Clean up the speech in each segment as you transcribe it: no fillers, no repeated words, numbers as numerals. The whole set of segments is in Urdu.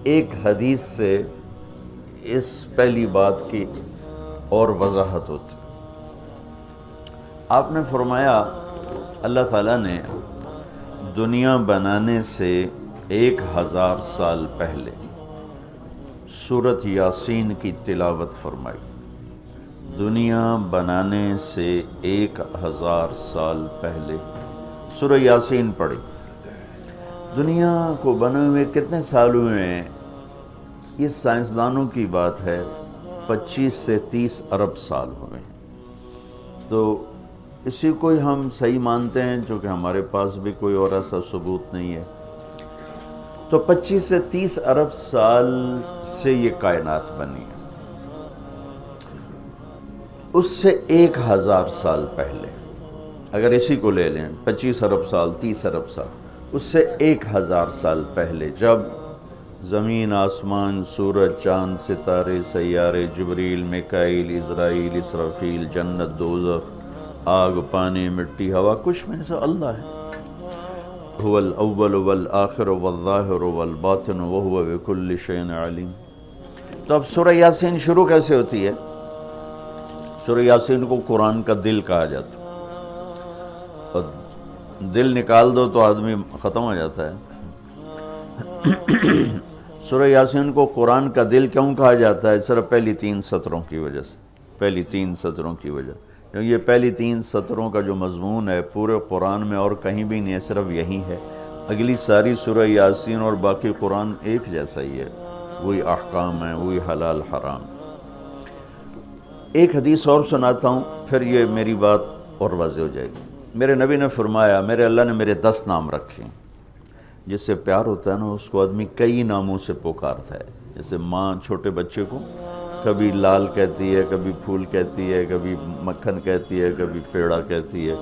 ایک حدیث سے اس پہلی بات کی اور وضاحت ہوتی۔ آپ نے فرمایا اللہ تعالیٰ نے دنیا بنانے سے 1000 سال پہلے سورۃ یاسین کی تلاوت فرمائی۔ دنیا بنانے سے 1000 سال پہلے سورہ یاسین پڑھی۔ دنیا کو بنے ہوئے کتنے سال ہوئے ہیں؟ یہ سائنسدانوں کی بات ہے، 25 سے 30 ارب سال ہوئے ہیں۔ تو اسی کو ہی ہم صحیح مانتے ہیں، چونکہ ہمارے پاس بھی کوئی اور ایسا ثبوت نہیں ہے۔ تو 25 سے 30 ارب سال سے یہ کائنات بنی ہے۔ اس سے 1000 سال پہلے، اگر اسی کو لے لیں 25 ارب سال 30 ارب سال، اس سے 1000 سال پہلے جب زمین آسمان سورج چاند ستارے سیارے جبریل میکائیل اسرائیل اسرافیل جنت دوزخ آگ پانی مٹی ہوا، کچھ میں سے اللہ ہے۔ هو الاول والآخر والظاہر والباطن وهو بكل شيء علیم۔ تو اب سورہ یاسین شروع کیسے ہوتی ہے؟ سورہ یاسین کو قرآن کا دل کہا جاتا ہے، اور دل نکال دو تو آدمی ختم ہو جاتا ہے۔ سورہ یاسین کو قرآن کا دل کیوں کہا جاتا ہے؟ صرف پہلی 3 سطروں کی وجہ سے، پہلی 3 سطروں کی وجہ، کیونکہ یہ پہلی 3 سطروں کا جو مضمون ہے پورے قرآن میں اور کہیں بھی نہیں ہے، صرف یہی ہے۔ اگلی ساری سورہ یاسین اور باقی قرآن ایک جیسا ہی ہے، وہی احکام ہیں، وہی حلال حرام۔ ایک حدیث اور سناتا ہوں، پھر یہ میری بات اور واضح ہو جائے گی۔ میرے نبی نے فرمایا، میرے اللہ نے میرے 10 نام رکھے۔ جس سے پیار ہوتا ہے نا، اس کو آدمی کئی ناموں سے پکارتا ہے۔ جیسے ماں چھوٹے بچے کو کبھی لال کہتی ہے، کبھی پھول کہتی ہے، کبھی مکھن کہتی ہے، کبھی پیڑا کہتی ہے۔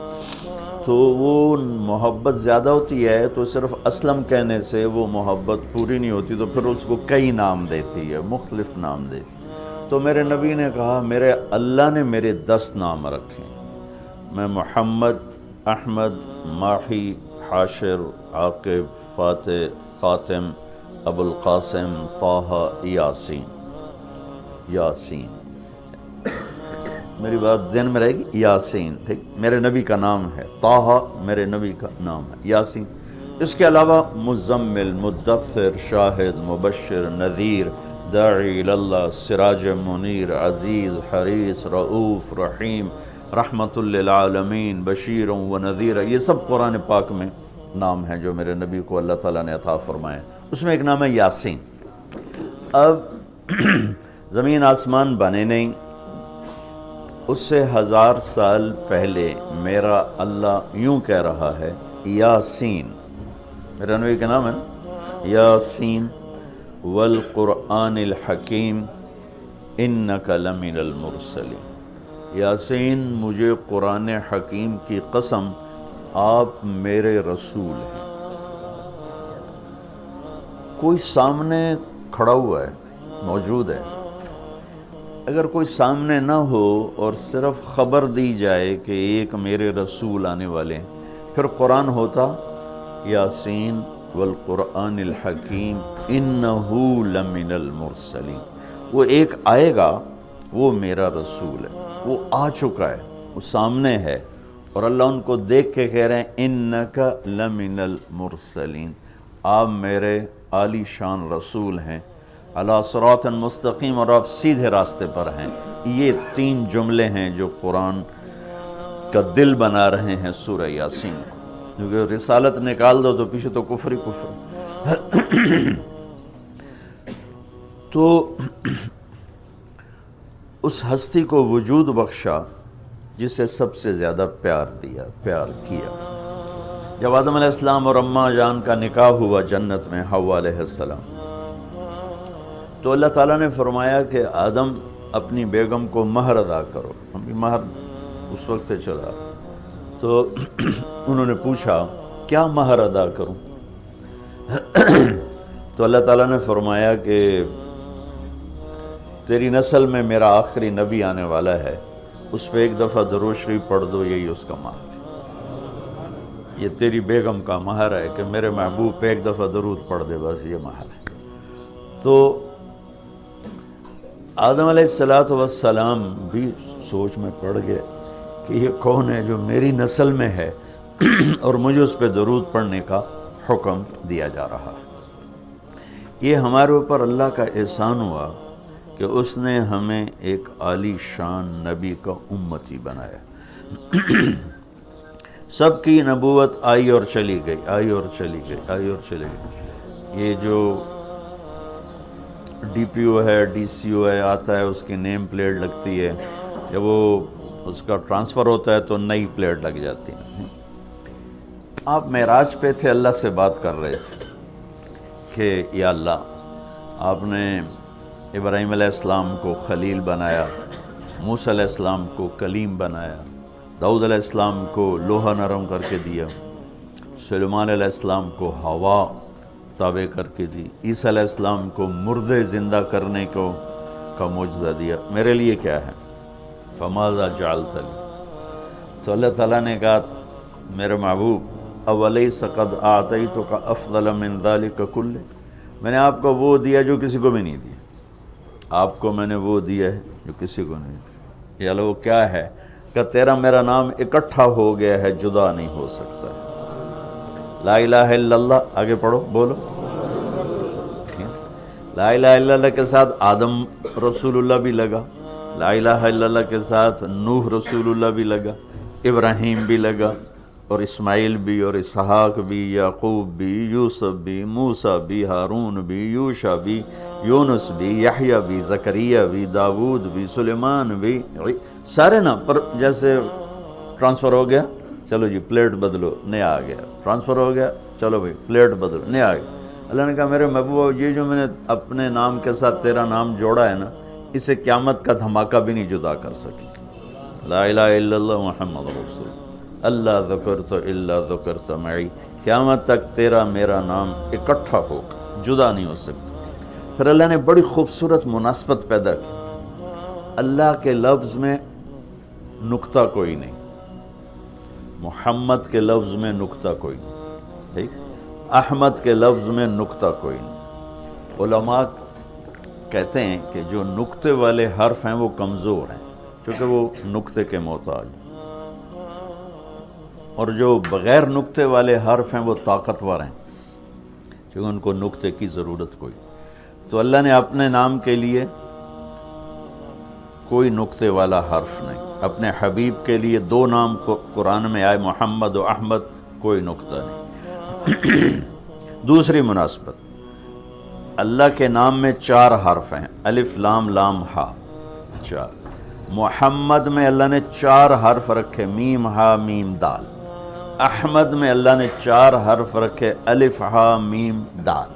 تو وہ محبت زیادہ ہوتی ہے تو صرف اسلم کہنے سے وہ محبت پوری نہیں ہوتی، تو پھر اس کو کئی نام دیتی ہے، مختلف نام دیتی ہے۔ تو میرے نبی نے کہا، میرے اللہ نے میرے 10 نام رکھے۔ میں محمد، احمد، ماحی، حاشر، عاقب، فاتح، خاتم، ابو القاسم، طٰہٰ، یاسین۔ یاسین میری بات ذہن میں رہے گی، یاسین ٹھیک میرے نبی کا نام ہے، طٰہٰ میرے نبی کا نام ہے، یاسین۔ اس کے علاوہ مزمل، مدثر، شاہد، مبشر، نذیر، داعی اللہ، سراج منیر، عزیز، حریص، رؤوف، رحیم، رحمت للعالمین، بشیر و نذیر، یہ سب قرآن پاک میں نام ہیں جو میرے نبی کو اللہ تعالیٰ نے عطا فرمائے۔ اس میں ایک نام ہے یاسین۔ اب زمین آسمان بنے نہیں، اس سے 1000 سال پہلے میرا اللہ یوں کہہ رہا ہے، یاسین، میرے نبی کا نام ہے یاسین، والقرآن الحکیم انک لمن المرسلین۔ یاسین، مجھے قرآن حکیم کی قسم، آپ میرے رسول ہیں۔ کوئی سامنے کھڑا ہوا ہے، موجود ہے۔ اگر کوئی سامنے نہ ہو اور صرف خبر دی جائے کہ ایک میرے رسول آنے والے ہیں، پھر قرآن ہوتا یاسین والقرآن الحکیم انہ لمن المرسلین۔ وہ ایک آئے گا، وہ میرا رسول ہے، وہ آ چکا ہے، وہ سامنے ہے، اور اللہ ان کو دیکھ کے کہہ رہے ہیں انک لمن المرسلین، آپ میرے عالی شان رسول ہیں، علی صراط مستقیم، اور آپ سیدھے راستے پر ہیں۔ یہ 3 جملے ہیں جو قرآن کا دل بنا رہے ہیں سورہ یاسین، کیونکہ رسالت نکال دو تو پیچھے تو کفر ہی کفر۔ تو اس ہستی کو وجود بخشا جسے سب سے زیادہ پیار کیا۔ جب آدم علیہ السلام اور اماں جان کا نکاح ہوا جنت میں حوا علیہ السلام، تو اللہ تعالیٰ نے فرمایا کہ آدم اپنی بیگم کو مہر ادا کرو۔ مہر اس وقت سے چلا، تو انہوں نے پوچھا کیا مہر ادا کروں؟ تو اللہ تعالیٰ نے فرمایا کہ تیری نسل میں میرا آخری نبی آنے والا ہے، اس پہ ایک دفعہ درود شریف پڑھ دو، یہی اس کا مہر ہے۔ یہ تیری بیگم کا مہر ہے کہ میرے محبوب پہ ایک دفعہ درود پڑھ دے، بس یہ مہر ہے۔ تو آدم علیہ السلام بھی سوچ میں پڑ گئے کہ یہ کون ہے جو میری نسل میں ہے اور مجھے اس پہ درود پڑھنے کا حکم دیا جا رہا ہے۔ یہ ہمارے اوپر اللہ کا احسان ہوا کہ اس نے ہمیں ایک عالی شان نبی کا امتی بنایا۔ سب کی نبوت آئی اور چلی گئی، آئی اور چلی گئی، آئی اور چلی گئی۔ یہ جو ڈی پی او ہے، ڈی سی او ہے، آتا ہے، اس کی نیم پلیٹ لگتی ہے، جب وہ اس کا ٹرانسفر ہوتا ہے تو نئی پلیٹ لگ جاتی ہے۔ آپ معراج پہ تھے، اللہ سے بات کر رہے تھے کہ یا اللہ، آپ نے ابراہیم علیہ السلام کو خلیل بنایا، موسیٰ علیہ السلام کو کلیم بنایا، داؤد علیہ السلام کو لوہا نرم کر کے دیا، سلیمان علیہ السلام کو ہوا تابع کر کے دی، عیسیٰ علیہ السلام کو مردے زندہ کرنے کا معجزہ دیا، میرے لیے کیا ہے؟ فماذا جعلت لی؟ تو اللہ تعالیٰ نے کہا میرے محبوب اولیس قد اعطیتک افضل من ذلک کلہ، میں نے آپ کو وہ دیا جو کسی کو بھی نہیں دیا، آپ کو میں نے وہ دیا ہے جو کسی کو نہیں دیا۔ یا اللہ وہ کیا ہے؟ کہ تیرا میرا نام اکٹھا ہو گیا ہے، جدا نہیں ہو سکتا ہے۔ لا الہ الا اللہ، آگے پڑھو، بولو۔ لا الہ الا اللہ کے ساتھ آدم رسول اللہ بھی لگا، لا الہ الا اللہ کے ساتھ نوح رسول اللہ بھی لگا، ابراہیم بھی لگا، اور اسماعیل بھی، اور اسحاق بھی، یعقوب بھی، یوسف بھی، موسیٰ بھی، ہارون بھی، یوشع بھی، یونس بھی، یحییٰ بھی، زکریا بھی، داود بھی، سلیمان بھی، سارے نا۔ پر جیسے ٹرانسفر ہو گیا، چلو جی پلیٹ بدلو، نیا آ گیا، ٹرانسفر ہو گیا، چلو بھائی پلیٹ بدلو، نیا آ گیا۔ اللہ نے کہا میرے محبوب، یہ جو میں نے اپنے نام کے ساتھ تیرا نام جوڑا ہے نا، اسے قیامت کا دھماکہ بھی نہیں جدا کر سکی۔ لا الہ الا اللہ محمد رسول اللہ ذکرت الا ذکرت معی، قیامت تک تیرا میرا نام اکٹھا ہوگا، جدا نہیں ہو سکتا۔ پھر اللہ نے بڑی خوبصورت مناسبت پیدا کی، اللہ کے لفظ میں نقطہ کوئی نہیں، محمد کے لفظ میں نقطہ کوئی نہیں، ٹھیک، احمد کے لفظ میں نقطہ کوئی نہیں۔ علماء کہتے ہیں کہ جو نقطے والے حرف ہیں وہ کمزور ہیں، چونکہ وہ نقطے کے محتاج ہیں، اور جو بغیر نقطے والے حرف ہیں وہ طاقتور ہیں، کیونکہ ان کو نقطے کی ضرورت کوئی۔ تو اللہ نے اپنے نام کے لیے کوئی نقطے والا حرف نہیں، اپنے حبیب کے لیے دو نام قرآن میں آئے، محمد و احمد، کوئی نقطہ نہیں۔ دوسری مناسبت، اللہ کے نام میں 4 حرف ہیں، الف لام لام ہا، 4۔ محمد میں اللہ نے 4 حرف رکھے، میم ہا میم دال۔ احمد میں اللہ نے 4 حرف رکھے، الف ہا میم دال۔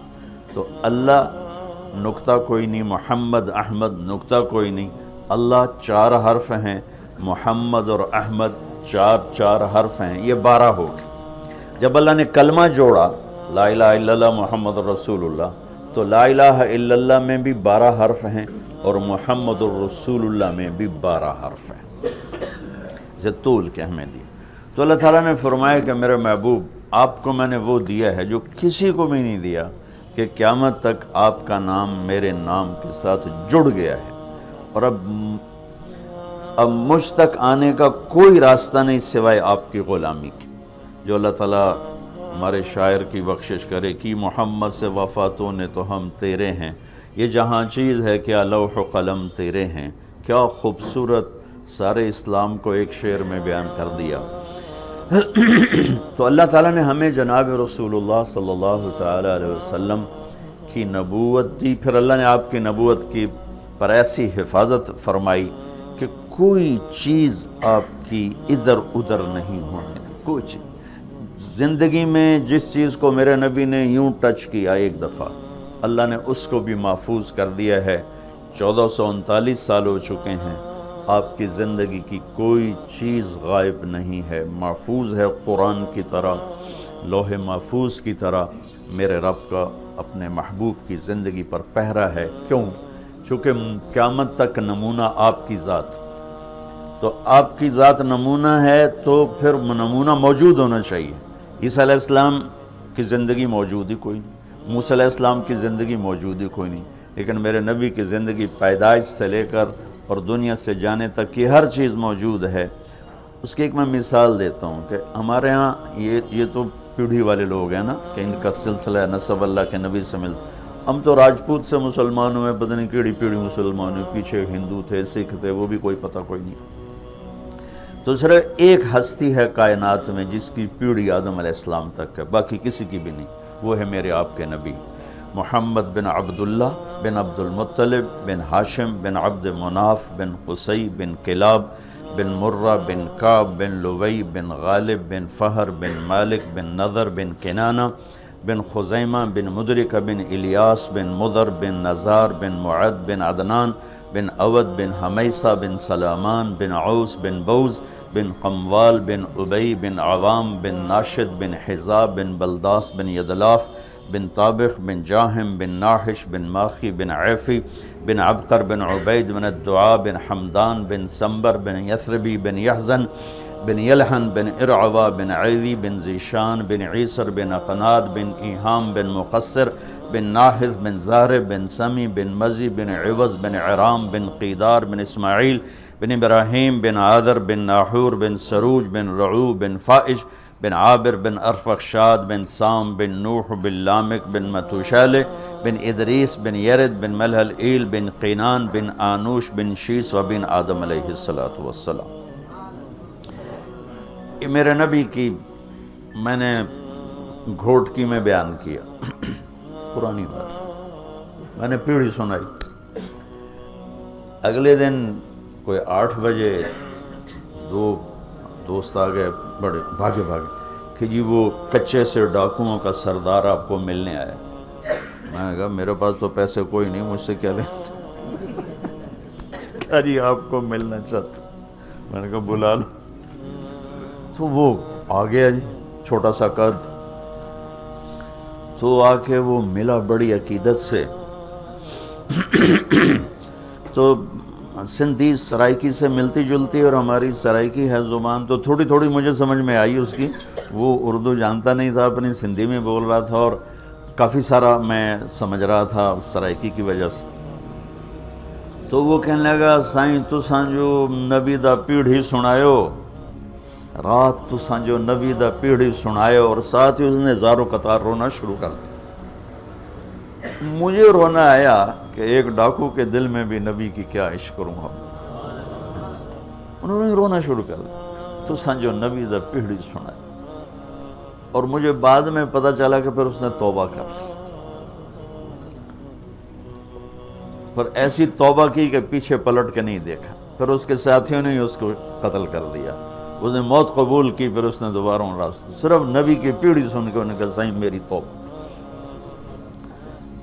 تو اللہ نقطہ کوئی نہیں، محمد احمد نقطہ کوئی نہیں، اللہ 4 حرف ہیں، محمد اور احمد 4 حرف ہیں، یہ 12 ہو گئے۔ جب اللہ نے کلمہ جوڑا لا الہ الا اللہ محمد رسول اللہ، تو لا الہ الا اللہ میں بھی 12 حرف ہیں اور محمد الرسول اللہ میں بھی 12 حرف ہیں، اسے طول کے ہمیں دی۔ تو اللہ تعالیٰ نے فرمایا کہ میرے محبوب، آپ کو میں نے وہ دیا ہے جو کسی کو بھی نہیں دیا، کہ قیامت تک آپ کا نام میرے نام کے ساتھ جڑ گیا ہے، اور اب مجھ تک آنے کا کوئی راستہ نہیں سوائے آپ کی غلامی کی۔ جو اللہ تعالیٰ ہمارے شاعر کی بخشش کرے کہ محمد سے وفاتوں نے تو ہم تیرے ہیں، یہ جہاں چیز ہے کیا لوح و قلم تیرے ہیں، کیا خوبصورت سارے اسلام کو ایک شعر میں بیان کر دیا۔ تو اللہ تعالیٰ نے ہمیں جناب رسول اللہ صلی اللہ تعالیٰ علیہ وسلم کی نبوت دی، پھر اللہ نے آپ کی نبوت کی پر ایسی حفاظت فرمائی کہ کوئی چیز آپ کی ادھر ادھر نہیں ہونے، کوئی چیز زندگی میں جس چیز کو میرے نبی نے یوں ٹچ کیا ایک دفعہ، اللہ نے اس کو بھی محفوظ کر دیا ہے۔ 1439 سال ہو چکے ہیں، آپ کی زندگی کی کوئی چیز غائب نہیں ہے، محفوظ ہے، قرآن کی طرح، لوح محفوظ کی طرح میرے رب کا اپنے محبوب کی زندگی پر پہرا ہے۔ کیوں؟ چونکہ قیامت تک نمونہ آپ کی ذات، تو آپ کی ذات نمونہ ہے تو پھر نمونہ موجود ہونا چاہیے۔ عیسیٰ علیہ السلام کی زندگی موجود ہی کوئی نہیں، موسیٰ علیہ السلام کی زندگی موجود ہی کوئی نہیں، لیکن میرے نبی کی زندگی پیدائش سے لے کر اور دنیا سے جانے تک کی ہر چیز موجود ہے۔ اس کی ایک میں مثال دیتا ہوں کہ ہمارے ہاں یہ تو پیڑھی والے لوگ ہیں نا کہ ان کا سلسلہ نسب اللہ کے نبی سے ملتا۔ ہم تو راجپوت سے مسلمان ہوئے، پتہ نہیں کیڑی پیڑھی مسلمان ہوئے، پیچھے ہندو تھے، سکھ تھے، وہ بھی کوئی پتہ کوئی نہیں۔ تو صرف ایک ہستی ہے کائنات میں جس کی پیڑھی آدم علیہ السلام تک ہے، باقی کسی کی بھی نہیں، وہ ہے میرے آپ کے نبی محمد بن عبداللہ بن عبد المطلب بن ہاشم بن عبد مناف بن قصی بن کلاب بن مرہ بن کعب بن لوی بن غالب بن فہر بن مالک بن نضر بن کنانہ بن خزیمہ بن مدرکہ بن الیاس بن مضر بن نزار بن معد بن عدنان بن اود بن حمیسہ بن سلامان بن عوس بن بوز بن قموال بن ابی بن عوام بن ناشد بن حزاب بن بلداس بن یدلاف بن طابخ بن جاہم بن ناحش بن ماخی بن عیفی بن عبقر بن عبید بن الدعاء بن حمدان بن سمبر بن یثربی بن یحزن بن یلحن بن ارعوا بن عیدی بن زیشان بن عیسر بن اقناد بن ایہام بن مقصر بن ناحذ بن زارب بن سمی بن مزی بن عوض بن عرام بن قیدار بن اسماعیل بن ابراہیم بن عادر بن ناحور بن سروج بن رعو بن فائج بن عابر بن ارفخشاد بن سام بن نوح بن لامک بن متوشالہ بن ادریس بن یرد بن ملحل ایل بن قینان بن آنوش بن شیس و بن آدم علیہ السلام۔ یہ میرے نبی کی میں نے گھوٹکی میں بیان کیا، پرانی بات، میں نے پیڑھی سنائی۔ اگلے دن کوئی 8 بجے 2 دوست آ گئے، بڑے بھاگے کہ جی وہ کچے سے ڈاکوؤں کا سردار آپ کو ملنے آیا۔ میں نے کہا میرے پاس تو پیسے کوئی نہیں، مجھ سے کیا لینا؟ کہا جی آپ کو ملنا چاہتا۔ میں نے کہا بلا لو۔ تو وہ آ گیا جی، چھوٹا سا قد، تو آ کے وہ ملا بڑی عقیدت سے۔ تو سندھی سرائکی سے ملتی جلتی اور ہماری سرائکی ہے زبان، تو تھوڑی تھوڑی مجھے سمجھ میں آئی اس کی۔ وہ اردو جانتا نہیں تھا، اپنی سندھی میں بول رہا تھا اور کافی سارا میں سمجھ رہا تھا سرائکی کی وجہ سے۔ تو وہ کہنے لگا سائیں تساں جو نبی دا پیڑھی سنایو، رات تساں جو نبی دا پیڑھی سنایو، اور ساتھ ہی اس نے زارو قطار رونا شروع کر دیا۔ مجھے رونا آیا کہ ایک ڈاکو کے دل میں بھی نبی کی کیا عشق کروں گا۔ انہوں نے رونا شروع کر دیا، تساں جو نبی دا پیڑھی سنایو، اور مجھے بعد میں پتہ چلا کہ پھر اس نے توبہ کر لی، پر ایسی توبہ کی کہ پیچھے پلٹ کے نہیں دیکھا۔ پھر اس کے ساتھیوں نے اس کو قتل کر دیا، اس نے موت قبول کی، پھر اس نے دوبارہ صرف نبی کی پیڑھی سن کے انہوں نے کہا سائیں میری توبہ۔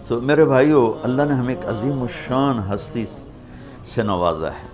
تو میرے بھائیو، اللہ نے ہمیں ایک عظیم الشان ہستی سے نوازا ہے۔